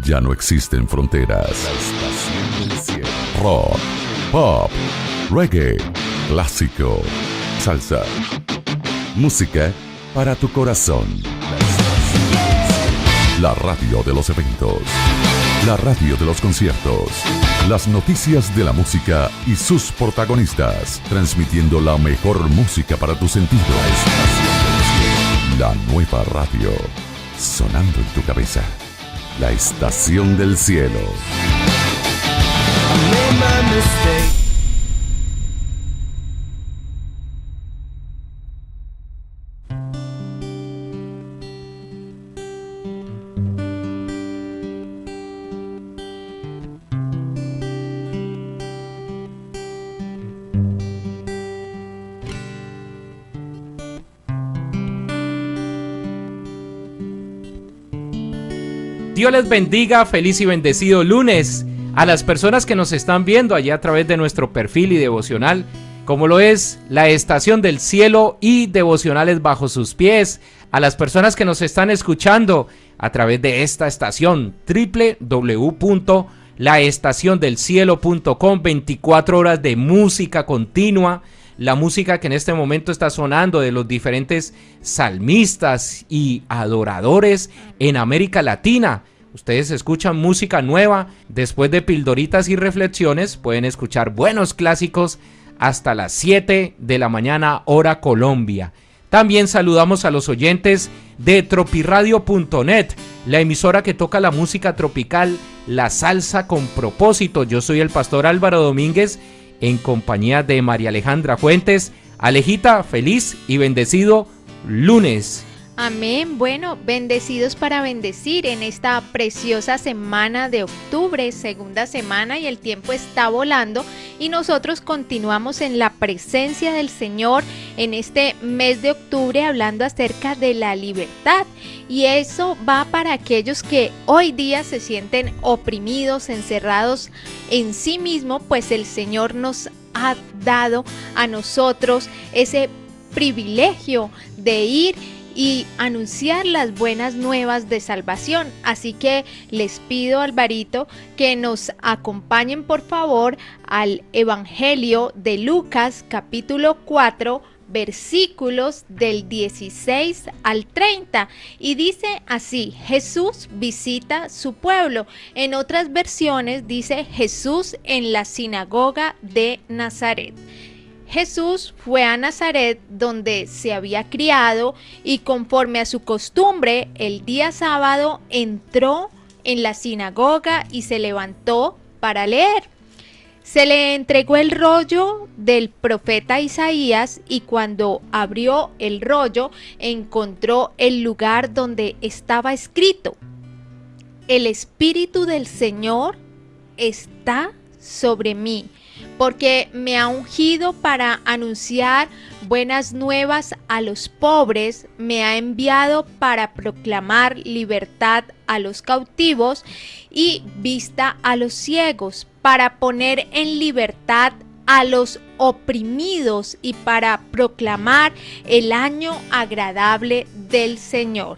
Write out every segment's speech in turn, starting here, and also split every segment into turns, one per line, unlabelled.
Ya no existen fronteras. La estación del cielo. Rock, pop, reggae, clásico, salsa. Música para tu corazón. La radio de los eventos. La radio de los conciertos. Las noticias de la música y sus protagonistas. Transmitiendo la mejor música para tus sentidos. La nueva radio. Sonando en tu cabeza. La estación del cielo.
Dios les bendiga, feliz y bendecido lunes a las personas que nos están viendo allá a través de nuestro perfil y devocional, como lo es la estación del cielo y devocionales bajo sus pies, a las personas que nos están escuchando a través de esta estación www.laestaciondelcielo.com, 24 horas de música continua, la música que en este momento está sonando de los diferentes salmistas y adoradores en América Latina. Ustedes escuchan música nueva, después de pildoritas y reflexiones pueden escuchar buenos clásicos hasta las 7 de la mañana hora Colombia. También saludamos a los oyentes de tropiradio.net, la emisora que toca la música tropical, la salsa con propósito. Yo soy el pastor Álvaro Domínguez en compañía de María Alejandra Fuentes. Alejita, feliz y bendecido lunes.
Amén. Bueno, bendecidos para bendecir en esta preciosa semana de octubre, segunda semana, y el tiempo está volando y nosotros continuamos en la presencia del Señor en este mes de octubre hablando acerca de la libertad, y eso va para aquellos que hoy día se sienten oprimidos, encerrados en sí mismo, pues el Señor nos ha dado a nosotros ese privilegio de ir y anunciar las buenas nuevas de salvación. Así que les pido, Alvarito, que nos acompañen por favor al Evangelio de Lucas capítulo 4 versículos del 16 al 30, y dice así: Jesús visita su pueblo. En otras versiones dice Jesús en la sinagoga de Nazaret. Jesús fue a Nazaret, donde se había criado, y conforme a su costumbre, el día sábado entró en la sinagoga y se levantó para leer. Se le entregó el rollo del profeta Isaías, y cuando abrió el rollo encontró el lugar donde estaba escrito: El Espíritu del Señor está sobre mí, porque me ha ungido para anunciar buenas nuevas a los pobres, me ha enviado para proclamar libertad a los cautivos y vista a los ciegos, para poner en libertad a los oprimidos y para proclamar el año agradable del Señor.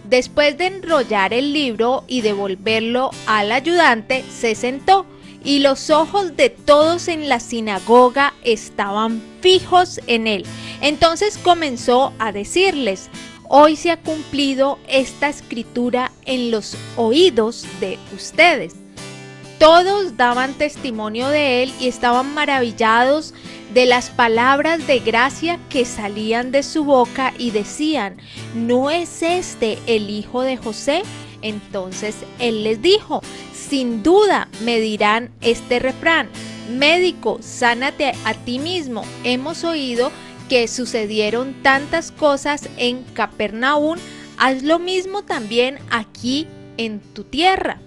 Después de enrollar el libro y devolverlo al ayudante, se sentó. Y los ojos de todos en la sinagoga estaban fijos en él. Entonces comenzó a decirles: hoy se ha cumplido esta escritura en los oídos de ustedes. Todos daban testimonio de él y estaban maravillados de las palabras de gracia que salían de su boca, y decían: ¿no es este el hijo de José? Entonces él les dijo: sin duda me dirán este refrán: médico, sánate a ti mismo. Hemos oído que sucedieron tantas cosas en Capernaum, haz lo mismo también aquí en tu tierra.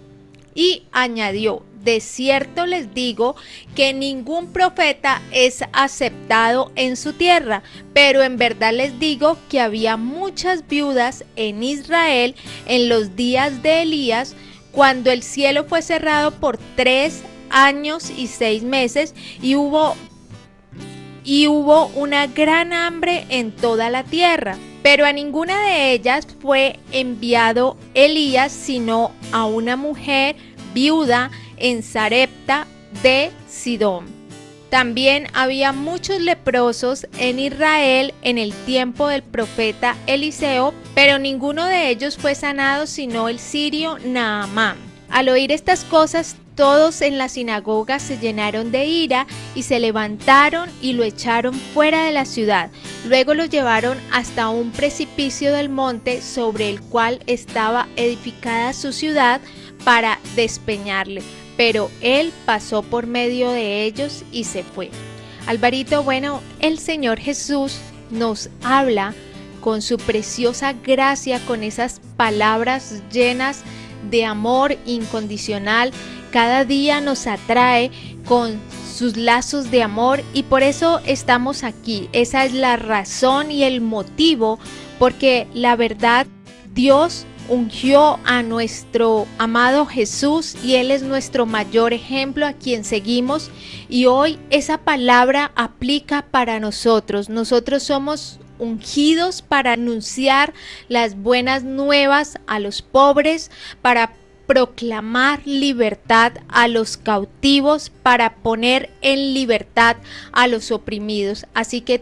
Y añadió: de cierto les digo que ningún profeta es aceptado en su tierra, pero en verdad les digo que había muchas viudas en Israel en los días de Elías, cuando el cielo fue cerrado por 3 años y 6 meses, y hubo una gran hambre en toda la tierra. Pero a ninguna de ellas fue enviado Elías, sino a una mujer viuda en Sarepta de Sidón. También había muchos leprosos en Israel en el tiempo del profeta Eliseo, pero ninguno de ellos fue sanado sino el sirio Naamán. Al oír estas cosas, todos en la sinagoga se llenaron de ira y se levantaron y lo echaron fuera de la ciudad. Luego lo llevaron hasta un precipicio del monte sobre el cual estaba edificada su ciudad para despeñarle. Pero él pasó por medio de ellos y se fue. Alvarito, bueno, el Señor Jesús nos habla con su preciosa gracia, con esas palabras llenas de amor incondicional. Cada día nos atrae con sus lazos de amor y por eso estamos aquí. Esa es la razón y el motivo, porque la verdad, Dios ungió a nuestro amado Jesús y Él es nuestro mayor ejemplo a quien seguimos, y hoy esa palabra aplica para nosotros. Nosotros somos ungidos para anunciar las buenas nuevas a los pobres, para proclamar libertad a los cautivos, para poner en libertad a los oprimidos. Así que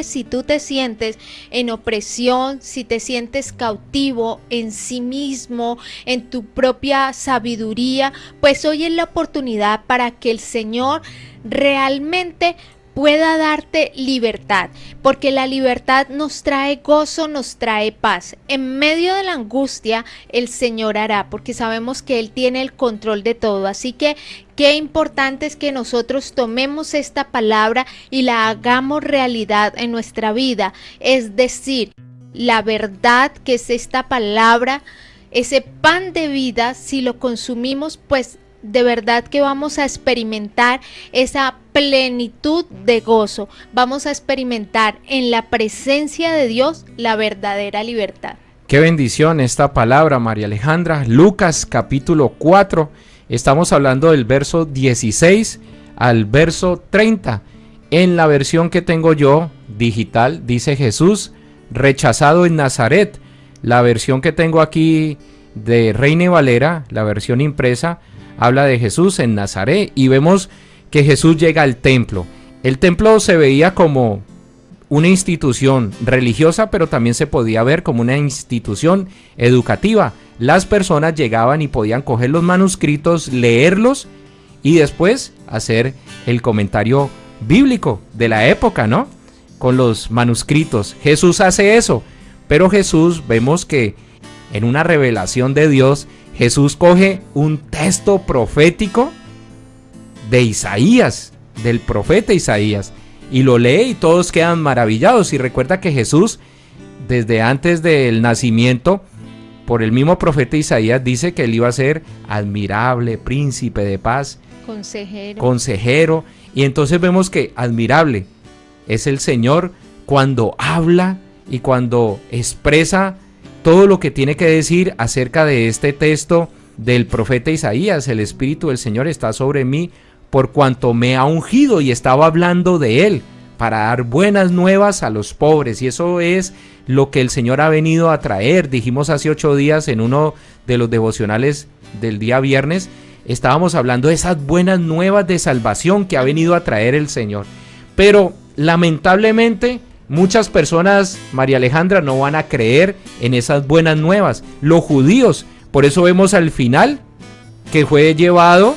si tú te sientes en opresión, si te sientes cautivo en sí mismo, en tu propia sabiduría, pues hoy es la oportunidad para que el Señor realmente pueda darte libertad, porque la libertad nos trae gozo, nos trae paz. En medio de la angustia, el Señor hará, porque sabemos que Él tiene el control de todo. Así que qué importante es que nosotros tomemos esta palabra y la hagamos realidad en nuestra vida. Es decir, la verdad que es esta palabra, ese pan de vida, si lo consumimos, pues de verdad que vamos a experimentar esa plenitud de gozo. Vamos a experimentar en la presencia de Dios la verdadera libertad.
Qué bendición esta palabra, María Alejandra. Lucas capítulo 4, estamos hablando del verso 16 al verso 30. En la versión que tengo yo, digital, dice Jesús rechazado en Nazaret. La versión que tengo aquí de Reina Valera, la versión impresa, habla de Jesús en Nazaret y vemos que Jesús llega al templo. El templo se veía como una institución religiosa, pero también se podía ver como una institución educativa. Las personas llegaban y podían coger los manuscritos, leerlos y después hacer el comentario bíblico de la época, ¿no? Con los manuscritos. Jesús hace eso, pero Jesús, vemos que en una revelación de Dios, Jesús coge un texto profético de Isaías, del profeta Isaías, y lo lee y todos quedan maravillados. Y recuerda que Jesús, desde antes del nacimiento, por el mismo profeta Isaías, dice que él iba a ser admirable, príncipe de paz, consejero. Y entonces vemos que admirable es el Señor cuando habla y cuando expresa todo lo que tiene que decir acerca de este texto del profeta Isaías. El Espíritu del Señor está sobre mí por cuanto me ha ungido, y estaba hablando de Él para dar buenas nuevas a los pobres, y eso es lo que el Señor ha venido a traer. Dijimos hace 8 días en uno de los devocionales del día viernes, estábamos hablando de esas buenas nuevas de salvación que ha venido a traer el Señor. Pero lamentablemente muchas personas, María Alejandra, no van a creer en esas buenas nuevas. Los judíos, por eso vemos al final que fue llevado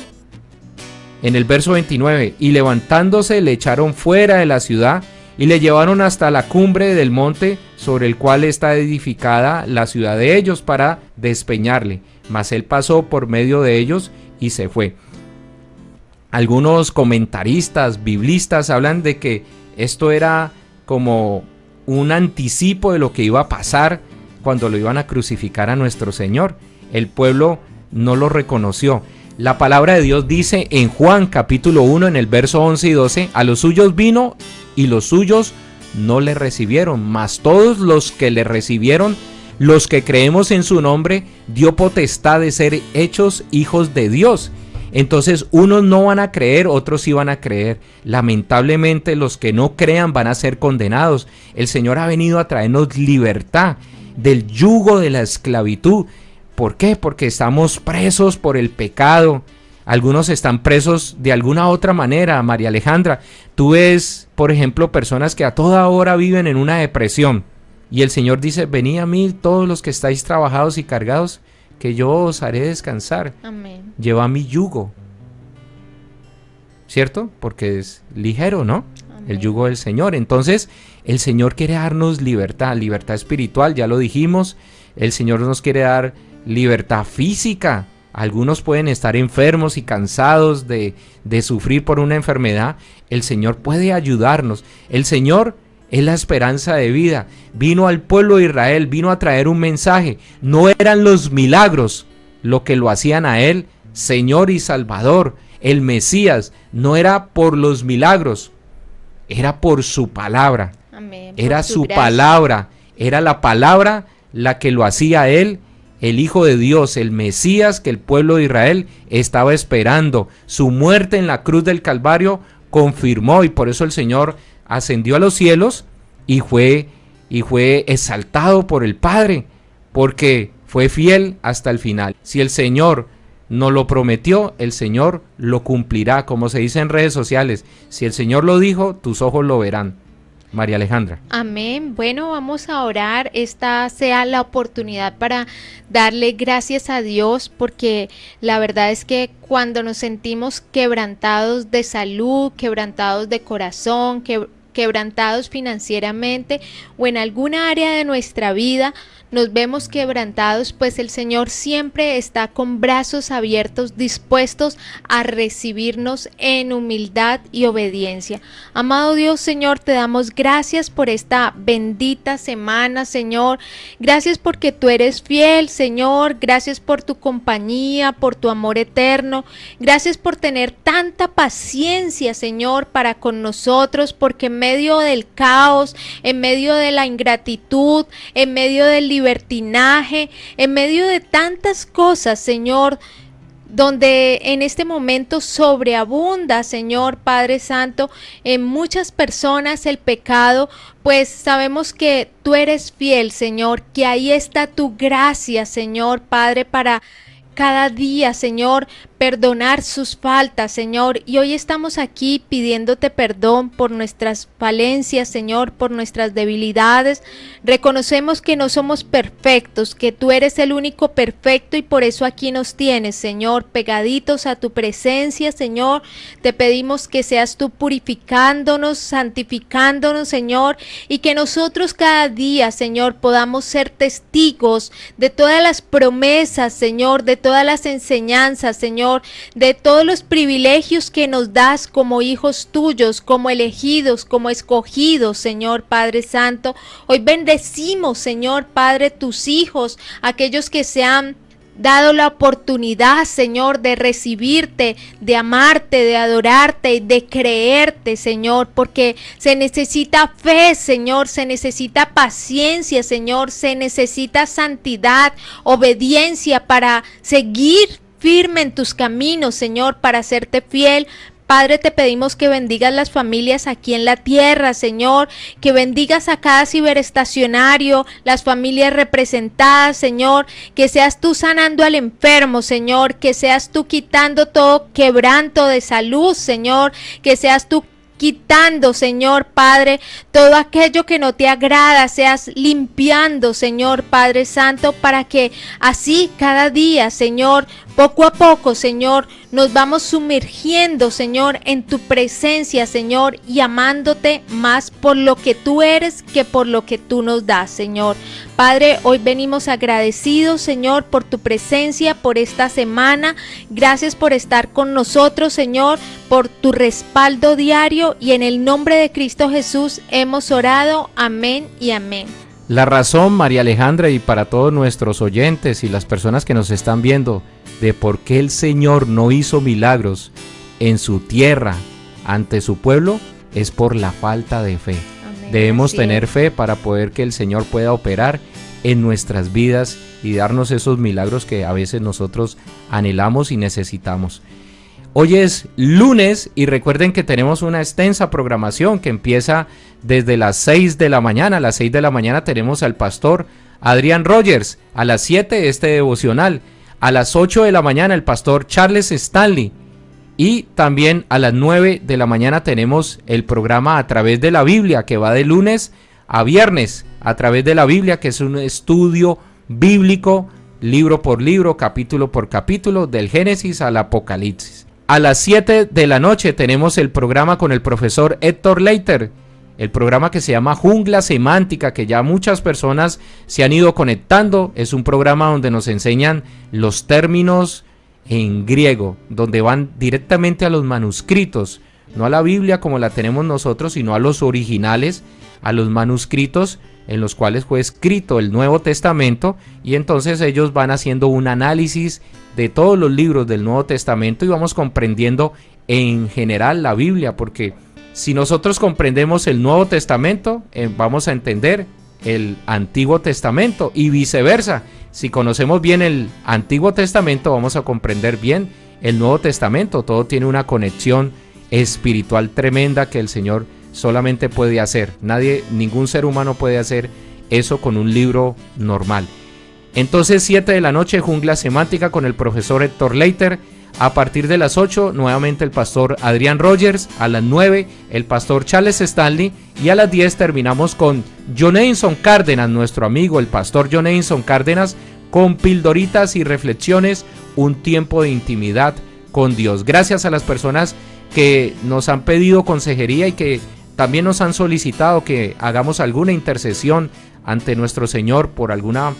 en el verso 29, y levantándose le echaron fuera de la ciudad y le llevaron hasta la cumbre del monte sobre el cual está edificada la ciudad de ellos para despeñarle. Mas él pasó por medio de ellos y se fue. Algunos comentaristas, biblistas, hablan de que esto era como un anticipo de lo que iba a pasar cuando lo iban a crucificar a nuestro Señor. El pueblo no lo reconoció. La palabra de Dios dice en Juan capítulo 1 en el verso 11 y 12, a los suyos vino y los suyos no le recibieron, mas todos los que le recibieron, los que creemos en su nombre, dio potestad de ser hechos hijos de Dios. Entonces unos no van a creer, otros sí van a creer. Lamentablemente los que no crean van a ser condenados. El Señor ha venido a traernos libertad del yugo de la esclavitud. ¿Por qué? Porque estamos presos por el pecado. Algunos están presos de alguna otra manera, María Alejandra. Tú ves, por ejemplo, personas que a toda hora viven en una depresión. Y el Señor dice, venid a mí todos los que estáis trabajados y cargados, que yo os haré descansar.
Amén.
Lleva mi yugo. ¿Cierto? Porque es ligero, ¿no?
Amén.
El yugo del Señor. Entonces, el Señor quiere darnos libertad, libertad espiritual, ya lo dijimos. El Señor nos quiere dar libertad física. Algunos pueden estar enfermos y cansados de sufrir por una enfermedad. El Señor puede ayudarnos. El Señor es la esperanza de vida. Vino al pueblo de Israel, vino a traer un mensaje. No eran los milagros lo que lo hacían a Él Señor y Salvador. El Mesías no era por los milagros, era por su palabra.
Amén.
Era
Por
su
gracia.
palabra, era la palabra la que lo hacía a Él, el Hijo de Dios, el Mesías que el pueblo de Israel estaba esperando. Su muerte en la cruz del Calvario confirmó, y por eso el Señor ascendió a los cielos y fue exaltado por el Padre, porque fue fiel hasta el final. Si el Señor nos lo prometió, el Señor lo cumplirá, como se dice en redes sociales. Si el Señor lo dijo, tus ojos lo verán. María Alejandra.
Amén. Bueno, vamos a orar. Esta sea la oportunidad para darle gracias a Dios, porque la verdad es que cuando nos sentimos quebrantados de salud, quebrantados de corazón, quebrantados financieramente o en alguna área de nuestra vida, nos vemos quebrantados, pues el Señor siempre está con brazos abiertos, dispuestos a recibirnos en humildad y obediencia. Amado Dios, Señor, te damos gracias por esta bendita semana, Señor. Gracias porque tú eres fiel, Señor. Gracias por tu compañía, por tu amor eterno. Gracias por tener tanta paciencia, Señor, para con nosotros, porque en medio del caos, en medio de la ingratitud, en medio del libertinaje, en medio de tantas cosas, Señor, donde en este momento sobreabunda, Señor Padre Santo, en muchas personas el pecado, pues sabemos que tú eres fiel, Señor, que ahí está tu gracia, Señor Padre, para cada día, Señor, perdonar sus faltas, Señor, y hoy estamos aquí pidiéndote perdón por nuestras falencias, Señor, por nuestras debilidades. Reconocemos que no somos perfectos, que tú eres el único perfecto, y por eso aquí nos tienes, Señor, pegaditos a tu presencia, Señor. Te pedimos que seas tú purificándonos, santificándonos, Señor, y que nosotros cada día, Señor, podamos ser testigos de todas las promesas, Señor, de todas las enseñanzas, Señor, de todos los privilegios que nos das como hijos tuyos, como elegidos, como escogidos, Señor Padre Santo. Hoy bendecimos, Señor Padre, tus hijos, aquellos que se han dado la oportunidad, Señor, de recibirte, de amarte, de adorarte, de creerte, Señor, porque se necesita fe, Señor, se necesita paciencia, Señor, se necesita santidad, obediencia para seguir firme en tus caminos, Señor, para serte fiel. Padre, te pedimos que bendigas las familias aquí en la tierra, Señor, que bendigas a cada ciberestacionario, las familias representadas, Señor, que seas tú sanando al enfermo, Señor, que seas tú quitando todo quebranto de salud, Señor, que seas tú quitando, Señor Padre, todo aquello que no te agrada, seas limpiando, Señor Padre Santo, para que así cada día, Señor, poco a poco, Señor, nos vamos sumergiendo, Señor, en tu presencia, Señor, y amándote más por lo que tú eres que por lo que tú nos das, Señor. Padre, hoy venimos agradecidos, Señor, por tu presencia, por esta semana. Gracias por estar con nosotros, Señor, por tu respaldo diario, y en el nombre de Cristo Jesús hemos orado. Amén y amén.
La razón, María Alejandra, y para todos nuestros oyentes y las personas que nos están viendo, de por qué el Señor no hizo milagros en su tierra ante su pueblo, es por la falta de fe.
Amén.
Debemos
Así
tener
es.
fe para poder que el Señor pueda operar en nuestras vidas y darnos esos milagros que a veces nosotros anhelamos y necesitamos. Hoy es lunes y recuerden que tenemos una extensa programación que empieza desde las 6 de la mañana. A las 6 de la mañana tenemos al pastor Adrián Rogers. A las 7 este devocional. A las 8 de la mañana el pastor Charles Stanley. Y también a las 9 de la mañana tenemos el programa A Través de la Biblia, que va de lunes a viernes. A Través de la Biblia, que es un estudio bíblico, libro por libro, capítulo por capítulo, del Génesis al Apocalipsis. A las 7 de la noche tenemos el programa con el profesor Héctor Leiter, el programa que se llama Jungla Semántica, que ya muchas personas se han ido conectando. Es un programa donde nos enseñan los términos en griego, donde van directamente a los manuscritos, no a la Biblia como la tenemos nosotros, sino a los originales, a los manuscritos en los cuales fue escrito el Nuevo Testamento, y entonces ellos van haciendo un análisis de todos los libros del Nuevo Testamento y vamos comprendiendo en general la Biblia, porque si nosotros comprendemos el Nuevo Testamento, vamos a entender el Antiguo Testamento y viceversa. Si conocemos bien el Antiguo Testamento, vamos a comprender bien el Nuevo Testamento. Todo tiene una conexión espiritual tremenda que el Señor solamente puede hacer. Ningún ser humano puede hacer eso con un libro normal. Entonces 7 de la noche, Jungla Semántica con el profesor Héctor Leiter. A partir de las 8, nuevamente el pastor Adrián Rogers. A las 9, el pastor Charles Stanley. Y a las 10 terminamos con John Einson Cárdenas, nuestro amigo, el pastor John Einson Cárdenas, con pildoritas y reflexiones, un tiempo de intimidad con Dios. Gracias a las personas que nos han pedido consejería y que también nos han solicitado que hagamos alguna intercesión ante nuestro Señor por alguna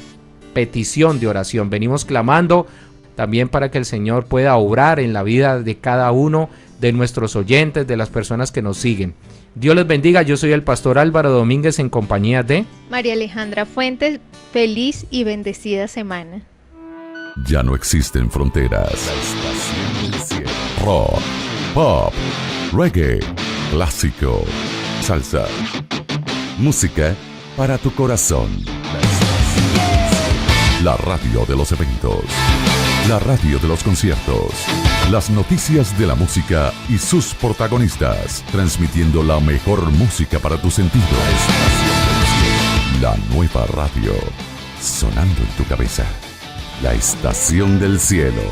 petición de oración. Venimos clamando también para que el Señor pueda obrar en la vida de cada uno de nuestros oyentes, de las personas que nos siguen. Dios les bendiga. Yo soy el pastor Álvaro Domínguez en compañía de
María Alejandra Fuentes. Feliz y bendecida semana.
Ya no existen fronteras. La estación del cielo. Rock, pop, reggae, clásico, salsa, música para tu corazón. La radio de los eventos, la radio de los conciertos, las noticias de la música y sus protagonistas, transmitiendo la mejor música para tus sentidos. La nueva radio, sonando en tu cabeza. La estación del cielo.